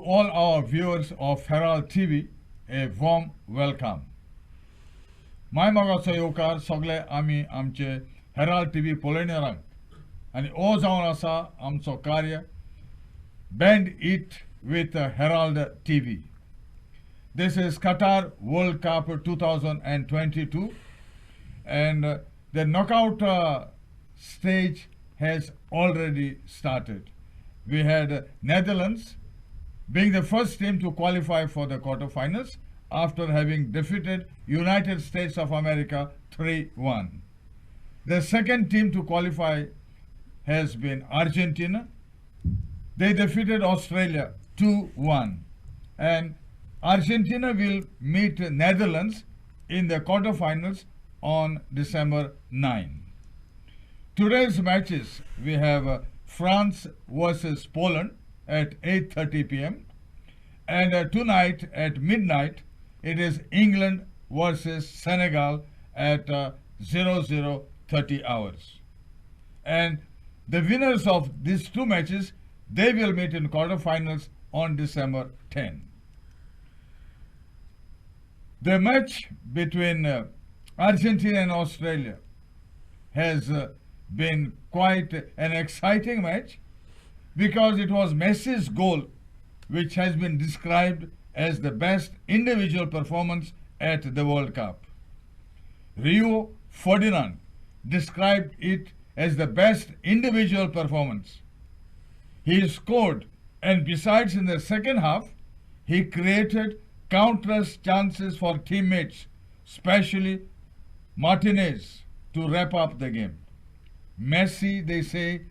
all our viewers of Herald TV a warm welcome. माय मागाचो येवकार सगळे आमी आमचे हेराल्ड टीव्ही पळयणाऱ्यांक आनी हो जावन आसा आमचो कार्य Bend It with Herald TV. This is Qatar World Cup 2022 and the knockout stage has already started. We had Netherlands being the first team to qualify for the quarterfinals after having defeated United States of America 3-1. The second team to qualify has been Argentina. They defeated Australia 2-1. And Argentina will meet Netherlands in the quarterfinals on December 9. Today's matches, we have France versus Poland at 8:30 p.m. and tonight at midnight it is England versus Senegal at 00:30 hours. And the winners of these two matches, they will meet in quarterfinals on December 10. The match between Argentina and Australia has been quite an exciting match because it was Messi's goal which has been described as the best individual performance at the World Cup. Rio Ferdinand described it as the best individual performance. He scored, and besides in the second half, he created countless chances for teammates, especially Martinez, to wrap up the game. Messi, they say,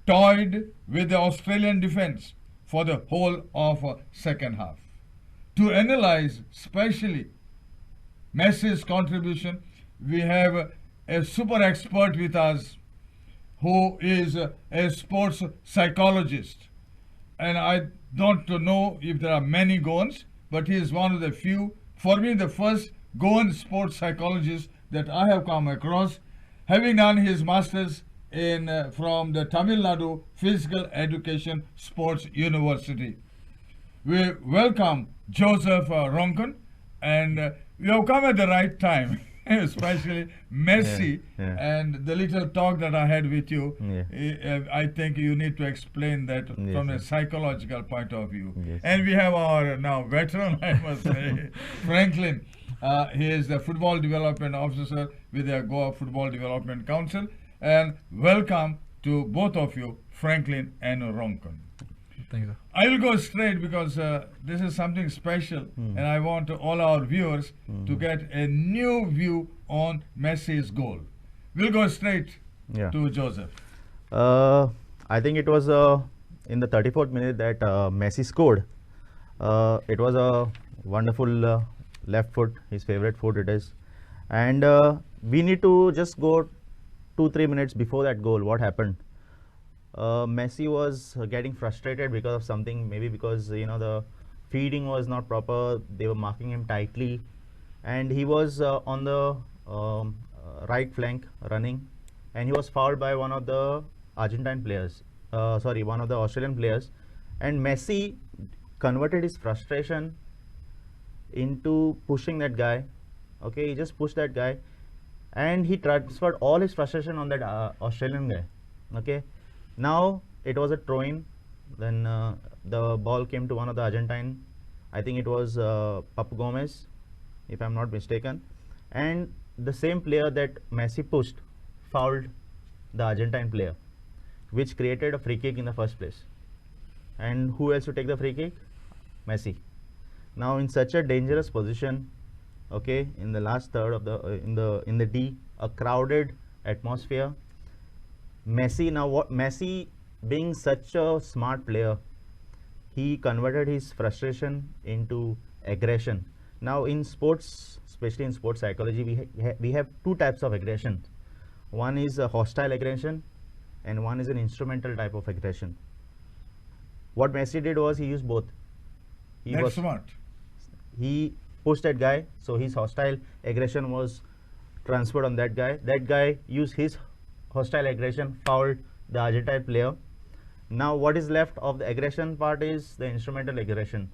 toyed with the Australian defense for the whole of second half. To analyze especially Messi's contribution, we have a super expert with us who is a sports psychologist. And I don't know if there are many Goans, but he is one of the few, for me the first Goan sports psychologist that I have come across, having done his masters from the Tamil Nadu Physical Education Sports University. We welcome Joseph Ronken, and you have come at the right time, especially Messi. And the little talk that I had with you, I think you need to explain that from a psychological point of view. And we have our now veteran, I must say, Franklin. He is the Football Development Officer with the Goa Football Development Council. And welcome to both of you, Franklin and Ronken. Thank you. I will go straight because this is something special and I want all our viewers to get a new view on Messi's goal. We'll go straight to Joseph. I think it was in the 34th minute that Messi scored. It was a wonderful left foot, his favorite foot it is. And we need to just go 2-3 minutes before that goal. What happened? Messi was getting frustrated because of something, maybe because the feeding was not proper, they were marking him tightly, and he was on the right flank running, and he was fouled by one of the Argentine players, one of the Australian players, and Messi converted his frustration into pushing that guy. Okay, he just pushed that guy and he transferred all his frustration on that Australian guy. Okay, now it was a throw-in. Then the ball came to one of the Argentine, I think it was Papu Gomez, if I'm not mistaken, and the same player that Messi pushed fouled the Argentine player, which created a free kick in the first place. And who else to take the free kick? Messi. Now in such a dangerous position, okay, in the last third of the in the D, a crowded atmosphere, Messi being such a smart player, he converted his frustration into aggression. Now in sports, especially in sports psychology, we have two types of aggression. One is a hostile aggression and one is an instrumental type of aggression. What Messi did was he used both. That's smart. He pushed that guy, so his hostile aggression was transferred on that guy. That guy used his hostile aggression, fouled the Argentine player, Now what is left of the aggression part is the instrumental aggression.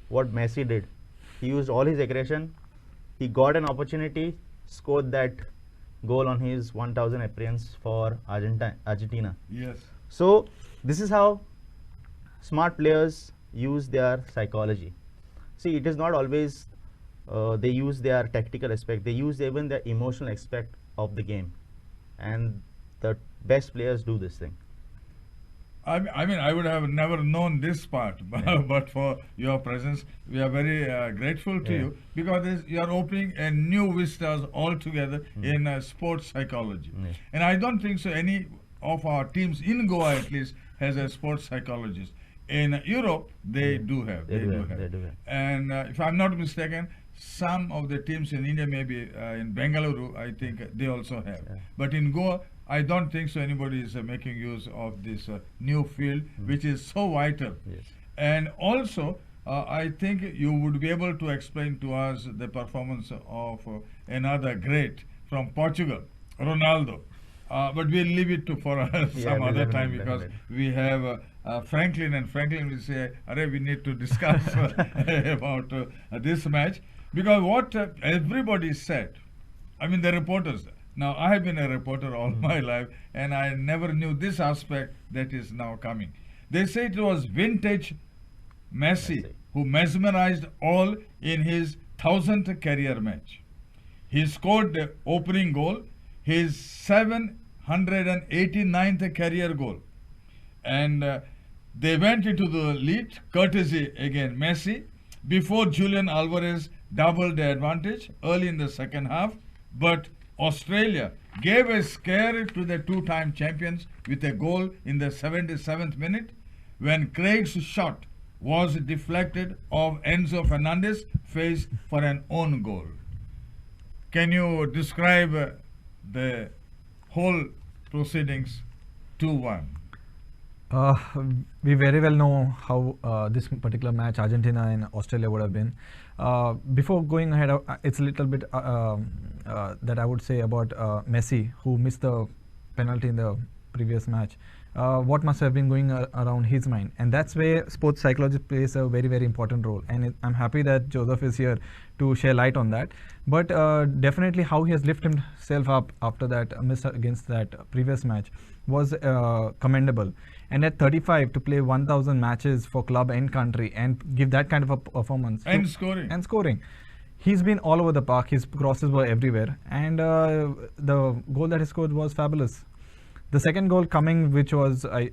What Messi did, he used all his aggression. He got an opportunity, scored that goal on his 1000 appearance for Argentina. Yes. So this is how smart players use their psychology. See, it is not always they use their tactical aspect, they use even the emotional aspect of the game, and the best players do this thing. I mean, I would have never known this part, but for your presence, we are very grateful to you, because you are opening a new vistas altogether in sports psychology. And I don't think so any of our teams in Goa at least has a sports psychologist. In Europe, they do have. They do have. And if I'm not mistaken, some of the teams in India, maybe in Bengaluru, I think they also have. But in Goa, I don't think so anybody is making use of this new field, which is so vital. And also, I think you would be able to explain to us the performance of another great from Portugal, Ronaldo. But we'll leave it to for some other time, because we have Franklin, and Franklin will say, "Arey, we need to discuss about this match," because what everybody said, I mean the reporters. Now I have been a reporter all my life, and I never knew this aspect that is now coming. They say it was vintage Messi who mesmerized all in his 1000th career match. He scored the opening goal, his 789th career goal, and they went into the lead, courtesy again Messi, before Julian Alvarez doubled the advantage early in the second half. But Australia gave a scare to the two-time champions with a goal in the 77th minute, when Craig's shot was deflected off Enzo Fernandez's face for an own goal. Can you describe the whole proceedings 2-1? We very well know how this particular match, Argentina and Australia, would have been. Before going ahead, it's a little bit that I would say about Messi, who missed the penalty in the previous match. What must have been going around his mind, and that's where sports psychology plays a very, very important role. And I'm happy that Joseph is here to share light on that. But definitely how he has lifted himself up after that miss against that previous match was commendable. And at 35, to play 1000 matches for club and country and give that kind of a performance and scoring, he's been all over the park. His crosses were everywhere, and the goal that he scored was fabulous. The second goal coming, which was a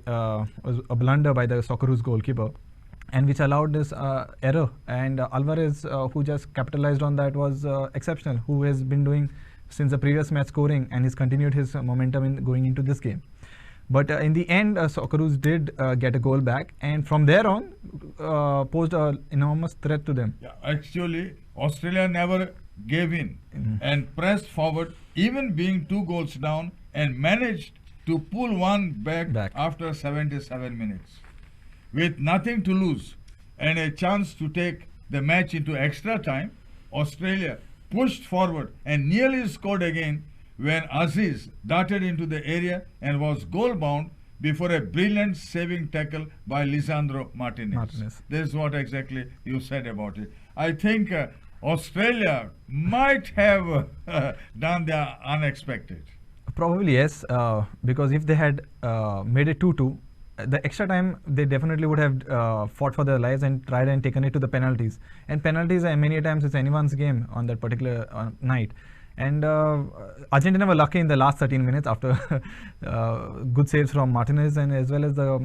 blunder by the Socceroos goalkeeper, and which allowed this error. And Alvarez, who just capitalized on that, was exceptional, who has been doing since the previous match scoring, and he's continued his momentum in going into this game. But in the end, Socceroos did get a goal back, and from there on, posed an enormous threat to them. Yeah, actually, Australia never gave in and pressed forward, even being 2 goals down, and managed to pull one back after 77 minutes. With nothing to lose and a chance to take the match into extra time, Australia pushed forward and nearly scored again when Aziz darted into the area and was goal-bound before a brilliant saving tackle by Lisandro Martinez. This is what exactly you said about it. I think Australia might have done the unexpected. Probably yes, because if they had made it 2-2, the extra time they definitely would have fought for their lives and tried and taken it to the penalties. And penalties, many times, it's anyone's game on that particular night. And Argentina were lucky in the last 13 minutes after good saves from Martinez, and as well as the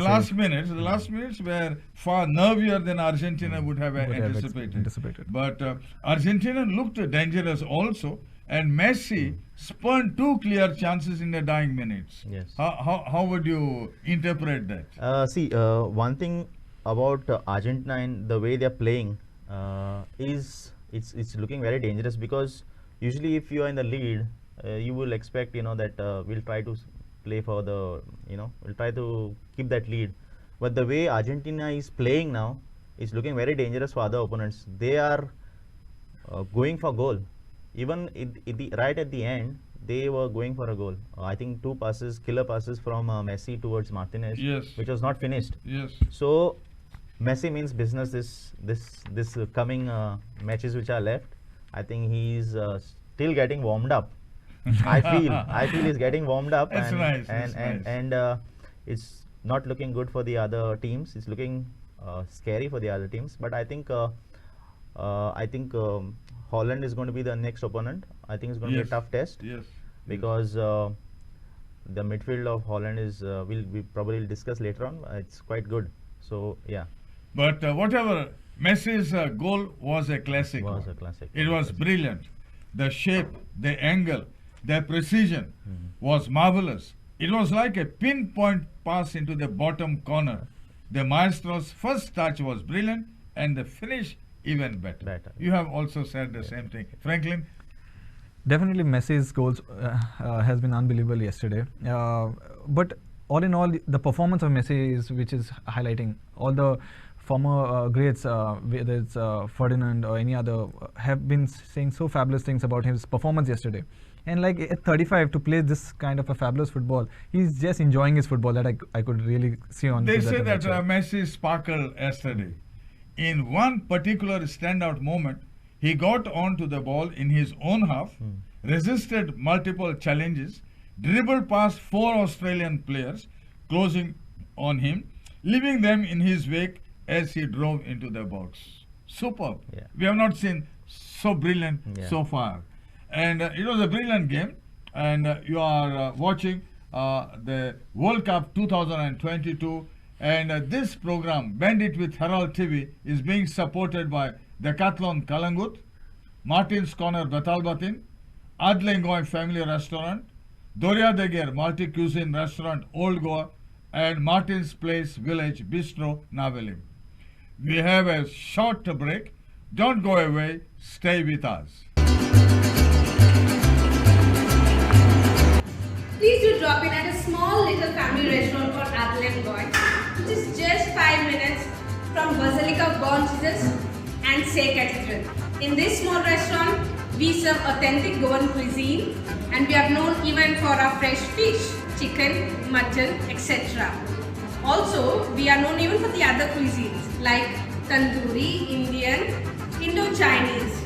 last minutes. The last minutes were far nervier than Argentina would have anticipated. But Argentina looked dangerous also. And Messi spurned 2 clear chances in the dying minutes. Yes. How would you interpret that? One thing about Argentina and the way they're playing is it's looking very dangerous, because usually if you are in the lead, you will expect that we'll try to play for the we'll try to keep that lead. But the way Argentina is playing now is looking very dangerous for other opponents. They are going for goal. Even right at the end, they were going for a goal. I think 2 passes, killer passes from Messi towards Martinez, Yes. which was not finished. Yes. So Messi means business. This coming matches which are left, I think he's still getting warmed up. I feel he's getting warmed up, That's and nice, and that's and, nice. and it's not looking good for the other teams. It's looking scary for the other teams. But I think Holland is going to be the next opponent. I think it's going to be Yes. a tough test Yes. because the midfield of Holland is we probably discuss later on. It's quite good. So yeah, But whatever, Messi's goal was a classic. was one. a classic. It was brilliant. The shape, the angle, the precision was marvelous. It was like a pinpoint pass into the bottom corner. The maestro's first touch was brilliant and the finish even better. Better. You have also said the same thing. Franklin? Definitely, Messi's goals has been unbelievable yesterday. But all in all, the performance of Messi is which is highlighting. All the former greats, whether it's Ferdinand or any other, have been saying so fabulous things about his performance yesterday. And like at 35 to play this kind of a fabulous football, he's just enjoying his football that I could really see on. They his say that attitude. Messi sparkled yesterday. In one particular standout moment, he got onto the ball in his own half, resisted multiple challenges, dribbled past 4 Australian players, closing on him, leaving them in his wake as he drove into the box. Superb. Yeah. We have not seen so brilliant Yeah. so far. And it was a brilliant game. And you are watching the World Cup 2022. And this program, Bandit with Herald TV, is being supported by Decathlon Kalangut, Martin's Corner Batalbatin, Adlengoy Family Restaurant, Doria Deger Multi-Cuisine Restaurant Old Goa, and Martin's Place Village Bistro Navelim. We have a short break. Don't go away. Stay with us. Please do drop in at a small little family restaurant called Adlengoy, which is just 5 minutes from Basilica Born Jesus and Say Cathedral. In this small restaurant, we serve authentic Goan cuisine, and we are known even for our fresh fish, chicken, mutton, etc. Also, we are known even for the other cuisines like tandoori, Indian, Indo-Chinese.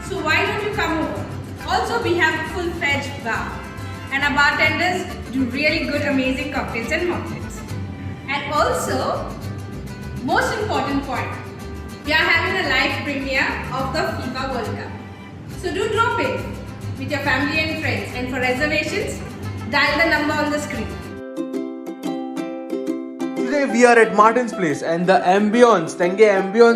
So why don't you come over? Also, we have a full-fledged bar, and our bartenders do really good, amazing cocktails and mocktails. And also, most important point, we are having a live premiere of the FIFA World Cup. So do drop in with your family and friends, and for reservations, dial the number on the screen. Today we are at Martin's Place and the ambience,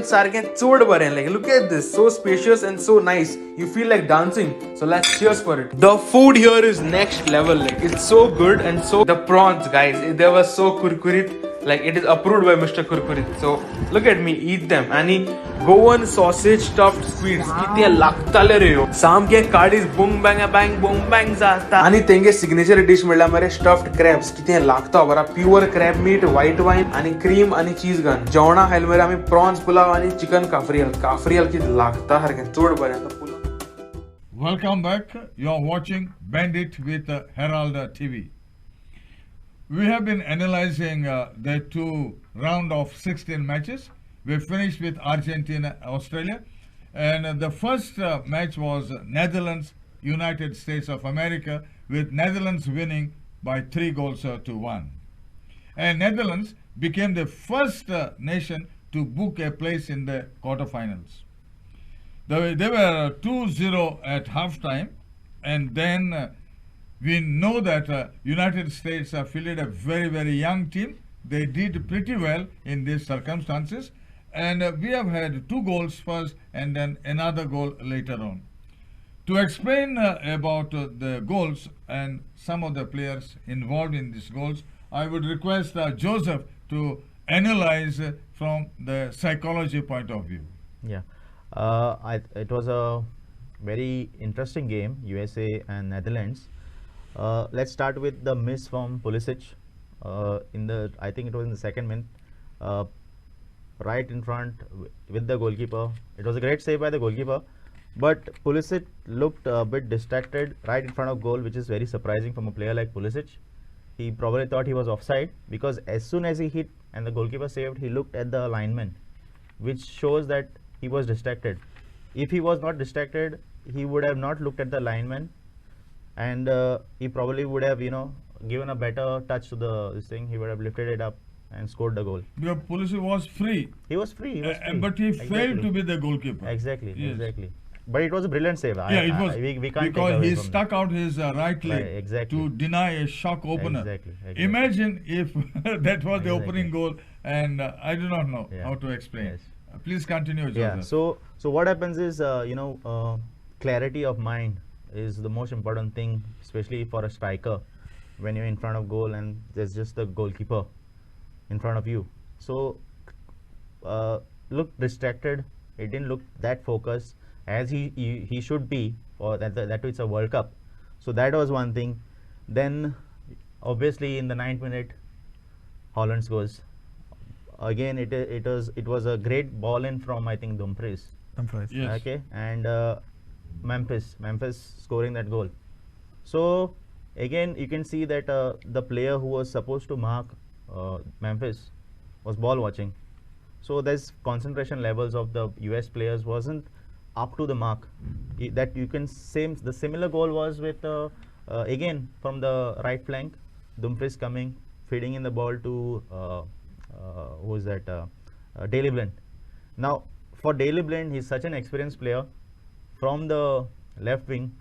sarke chod bare. Like look at this, so spacious and so nice. You feel like dancing. So let's cheers for it. The food here is next level. Like it's so good and so the prawns, guys, they were so kurkurit. Like it is approved by Mr. Kurkurit. So look at me eat them. And Goan sausage stuffed sweets. Kitne lagtale re ho. Sam ke kadis boom bang bang zata. Ani tenge signature dish mila mare stuffed crabs. Kitne lagta bara pure crab meat, white wine, ani cream, ani cheese gun. Jauna hel mera ami prawns pulao ani chicken kafrial. Kafrial ki lagta har ke chod bare ta pulao. Welcome back. You are watching Bandit with Herald TV. We have been analyzing the 2 round of 16 matches. We finished with Argentina, Australia. And the first match was Netherlands, United States of America, with Netherlands winning by 3 goals to 1. And Netherlands became the first nation to book a place in the quarterfinals. They were 2-0 at halftime, and then we know that United States fielded a very, very young team. They did pretty well in these circumstances, and we have had 2 goals first and then another goal later on. To explain about the goals and some of the players involved in these goals, I would request Joseph to analyze from the psychology point of view. Yeah, it was a very interesting game, USA and Netherlands. Let's start with the miss from Pulisic I think it was in the second minute, right in front with the goalkeeper. It was a great save by the goalkeeper, But Pulisic looked a bit distracted right in front of goal, which is very surprising from a player like Pulisic. He probably thought he was offside because as soon as he hit and the goalkeeper saved, he looked at the lineman, which shows that he was distracted. If he was not distracted, he would have not looked at the lineman, and he probably would have, given a better touch to this thing. He would have lifted it up and scored the goal. Because Pulisic was free, He was free. He was free. but he failed Exactly. to be the goalkeeper. Exactly. Yes. Exactly. But it was a brilliant save. Yeah, it was We can't take because away he from stuck that. out his right leg exactly. to deny a shock opener. Exactly. Imagine if that was the Exactly. opening goal, and I do not know Yeah. how to explain. Yes. Please continue, Yeah. Joseph. So what happens is, clarity of mind is the most important thing, especially for a striker, when you're in front of goal and there's just the goalkeeper in front of you. So look distracted. It didn't look that focused as he should be for that it's a World Cup. So that was one thing. Then obviously in the 9th minute, Holland scores. Again, it was a great ball in from, I think, Dumfries. Dumfries. Yes. Okay, and Memphis scoring that goal. So again, you can see that the player who was supposed to mark Memphis was ball watching. So there's concentration levels of the US players wasn't up to the mark. That you can same the similar goal was with again from the right flank, Dumfries coming, feeding in the ball to who was that? Daley Blind. Now for Daley Blind, he's such an experienced player. From the left wing,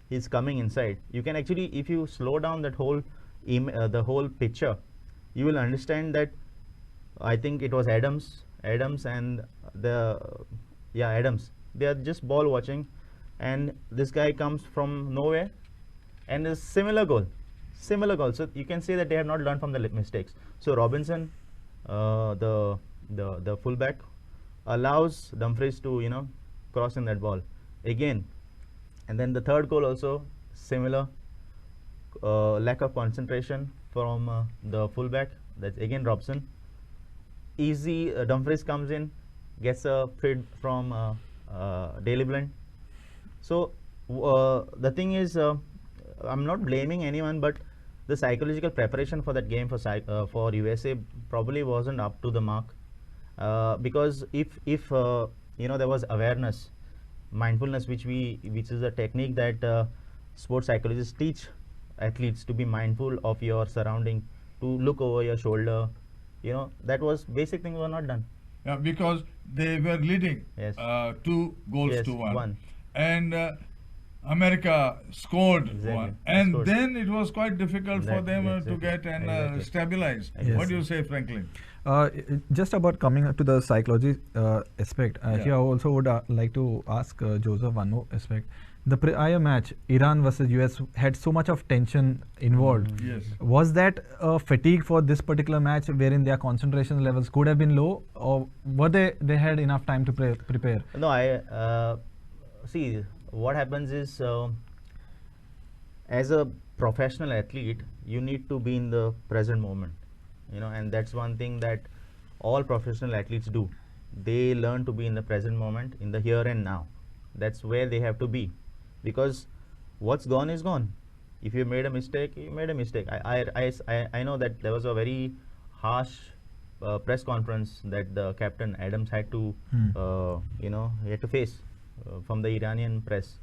he's coming inside. You can actually, if you slow down that whole the whole picture, you will understand that I think it was Adams and Adams. They are just ball watching, and this guy comes from nowhere, and a similar goal. So you can say that they have not learned from the mistakes. So Robinson, the fullback, allows Dumfries to cross in that ball again, and then the third goal also similar. Lack of concentration from the fullback. That's again Robson. Easy, Dumfries comes in, gets a feed from Daley Blind. So the thing is, I'm not blaming anyone, but the psychological preparation for that game for USA probably wasn't up to the mark, because if there was awareness, mindfulness, which is a technique that sports psychologists teach athletes to be mindful of your surrounding, to look over your shoulder. That was basic things were not done. Yeah, because they were leading Yes. 2 goals Yes, to 1. one. And America scored Exactly. 1. And Scored. then it was quite difficult for them to Exactly. get and Exactly. stabilize. Exactly. What do you say, Franklin? Just about coming to the psychology aspect, Yeah. here I also would like to ask Joseph one more aspect. The prior match, Iran versus US, had so much of tension involved. Yes. Was that a fatigue for this particular match, wherein their concentration levels could have been low, or were they had enough time to prepare? No, I see what happens is, as a professional athlete, you need to be in the present moment, and that's one thing that all professional athletes do. They learn to be in the present moment, in the here and now. That's where they have to be, because what's gone is gone. If you made a mistake, you made a mistake. I know that there was a very harsh press conference that the captain Adams had to he had to face from the Iranian press,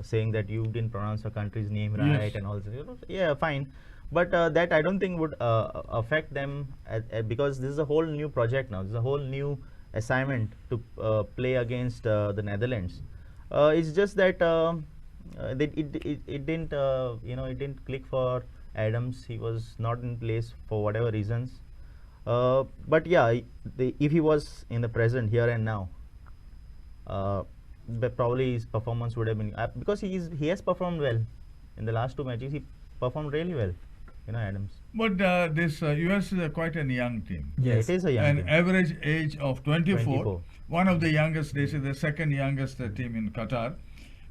saying that you didn't pronounce your country's name right. Yes. And all this. Yeah, fine, but that I don't think would affect them because this is a whole new project now. This is a whole new assignment to play against the Netherlands. It's just that it didn't it didn't click for Adams. He was not in place for whatever reasons. But yeah, if he was in the present here and now, but probably his performance would have been because he has performed well in the last 2 matches. He performed really well, Adams. But this US is quite a young team. Yes. It is a young An team. average age of 24. 24. One of the youngest, they say the second youngest team in Qatar.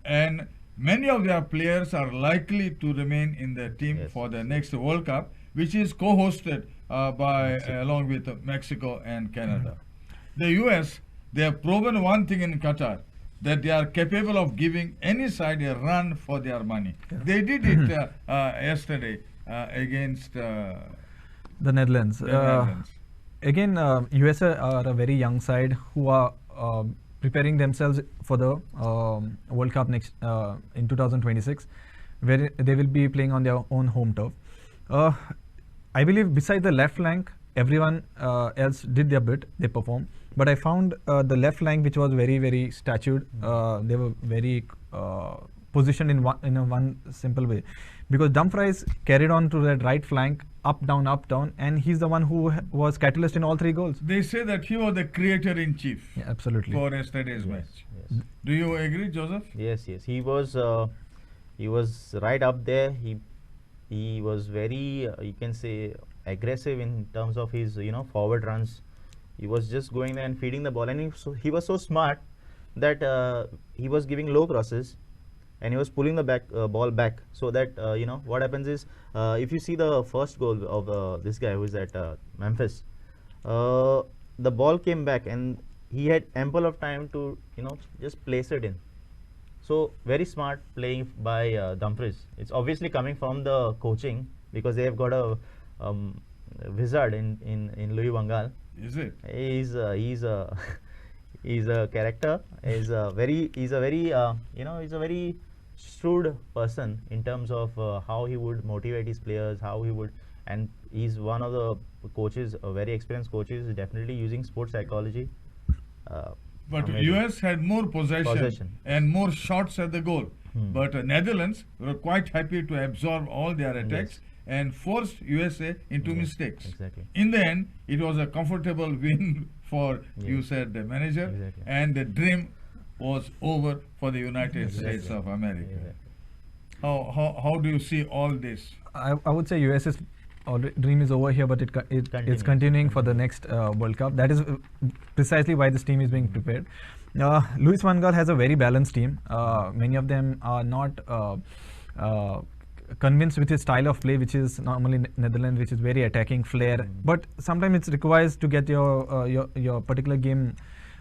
And many of their players are likely to remain in the team Yes. for the next World Cup, which is co-hosted along with Mexico and Canada. The US, they have proven one thing in Qatar, that they are capable of giving any side a run for their money. They did it yesterday against The Netherlands. the Netherlands. Again, USA are a very young side who are preparing themselves for the World Cup next in 2026, where they will be playing on their own home turf. I believe beside the left flank, everyone else did their bit, they performed. But I found the left flank, which was very, very statued. They were very positioned in one simple way, because Dumfries carried on to that right flank, up down, and he's the one who was catalyst in all 3 goals. They say that he was the creator in chief Yeah, absolutely. for yesterday's match. Yes. Do you agree, Joseph? Yes, yes. He was right up there. He was very, you can say, aggressive in terms of his, forward runs. He was just going there and feeding the ball, and he was so smart that he was giving low crosses, and he was pulling the ball back, so that what happens is, if you see the first goal of this guy who is at Memphis, the ball came back and he had ample of time to just place it in. So very smart playing by Dumfries. It's obviously coming from the coaching, because they have got a wizard in Louis van Gaal. Is it? He's a character. He's a very shrewd person in terms of how he would motivate his players, and he's one of the coaches, very experienced coaches, definitely using sports psychology. But Amazing. US had more possession and more shots at the goal. But Netherlands were quite happy to absorb all their attacks and forced USA into mistakes. Exactly. In the end, it was a comfortable win for, you said, the manager, Exactly. and the dream was over for the United States of America. Exactly. How do you see all this? I would say US's dream is over here, but it's continuing for the next World Cup. That is precisely why this team is being prepared. Louis van Gaal has a very balanced team. Many of them are not convinced with his style of play, which is normally Netherlands, which is very attacking flair. But sometimes it requires to get your particular game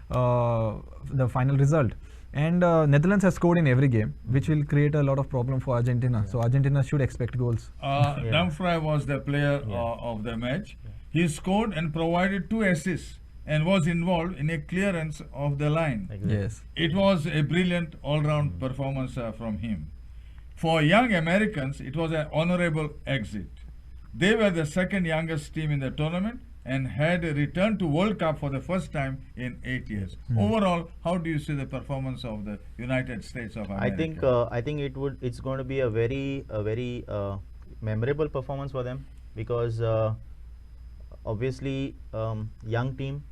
the final result. And Netherlands has scored in every game, which will create a lot of problem for Argentina. So Argentina should expect goals. Dumfries was the player of the match. He scored and provided 2 assists and was involved in a clearance of the line. Exactly. Yes. It was a brilliant all-round performance from him. For young Americans, it was an honorable exit. They were the second youngest team in the tournament and had returned to World Cup for the first time in 8 years. Overall, how do you see the performance of the United States of America? I think it's going to be a very memorable performance for them, because obviously young team,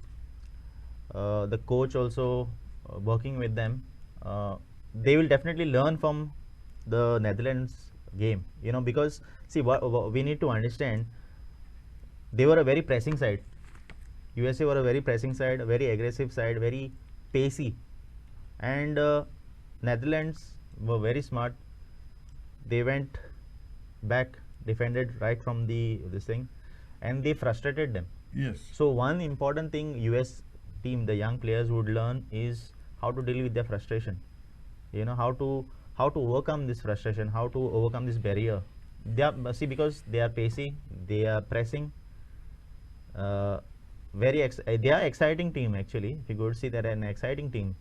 the coach also working with them, they will definitely learn from the Netherlands game, because see, what we need to understand, they were a very pressing side. USA were a very pressing side, a very aggressive side, very pacey, and Netherlands were very smart. They went back, defended right from this thing, and they frustrated them. Yes. So one important thing US team, the young players would learn, is how to deal with their frustration. How to overcome this frustration, how to overcome this barrier. Because they are pacey, they are pressing. They are exciting team actually. If you go to see, they're an exciting team.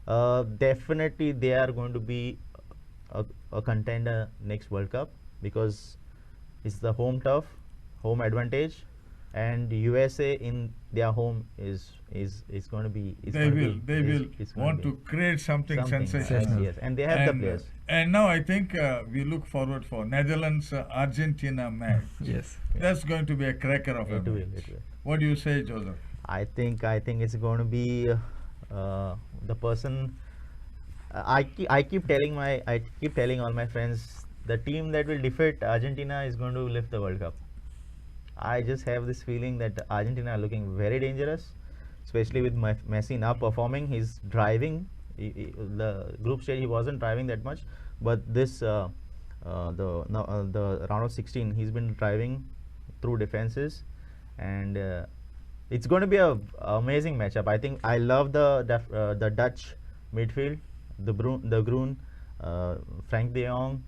Definitely they are going to be a contender next World Cup, because it's the home turf, home advantage, and USA in their home is going to be. They will want to create something sensational. Yes, and they have the players. And now I think we look forward for Netherlands Argentina match. Yes. That's going to be a cracker of a It will, match. it will. What do you say, Joseph? I think it's going to be the person. I keep telling all my friends, the team that will defeat Argentina is going to lift the World Cup. I just have this feeling that Argentina are looking very dangerous, especially with Messi now performing. He's driving. The group stage he wasn't driving that much, but this the round of 16 he's been driving through defenses, and it's going to be a amazing matchup. I think I love the Dutch midfield, De Bruyne, Frank De Jong,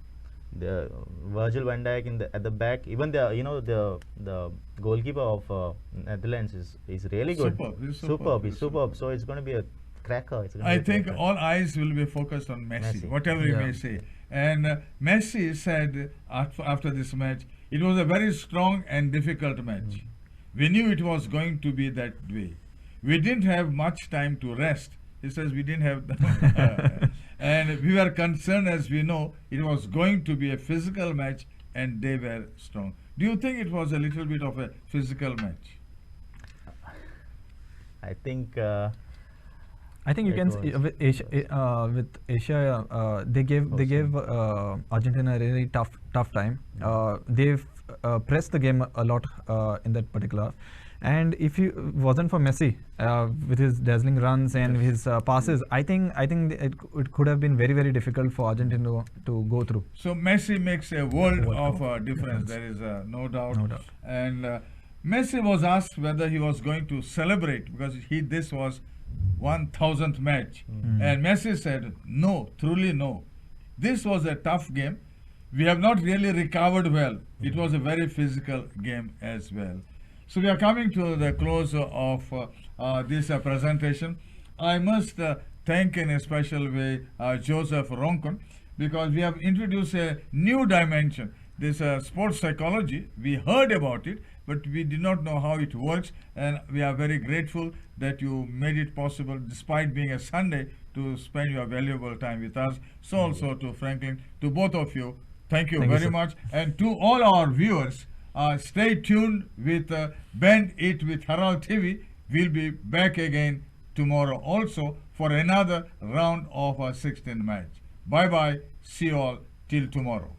the Virgil van Dijk at the back. Even the goalkeeper of Netherlands is really good. Superb. He's He's superb. So it's going to be a cracker. I think all eyes will be focused on Messi, whatever you Yeah. may say. And Messi said after this match, it was a very strong and difficult match. We knew it was going to be that way. We didn't have much time to rest. He says we didn't have, and we were concerned, as we know, it was going to be a physical match, and they were strong. Do you think it was a little bit of a physical match? I think. I think you It can see was- with Asia, they gave Argentina a really tough time. They've pressed the game a lot in that particular. And if it wasn't for Messi with his dazzling runs and his passes, I think it could have been very difficult for Argentina to go through. So Messi makes a world World of of difference. difference. There is no doubt. No doubt. And Messi was asked whether he was going to celebrate because this was 1000th match, and Messi said, "No, truly no. This was a tough game. We have not really recovered well. It was a very physical game as well." So we are coming to the close of this presentation. I must thank in a special way Joseph Ronkon, because we have introduced a new dimension. This sports psychology, we heard about it, but we did not know how it works, and we are very grateful that you made it possible, despite being a Sunday, to spend your valuable time with us. So also to Franklin, to both of you, thank you Thank you, very sir. much. And to all our viewers, stay tuned with Bend It with Herald TV. We'll be back again tomorrow also for another round of our 16th match. Bye bye. See you all till tomorrow.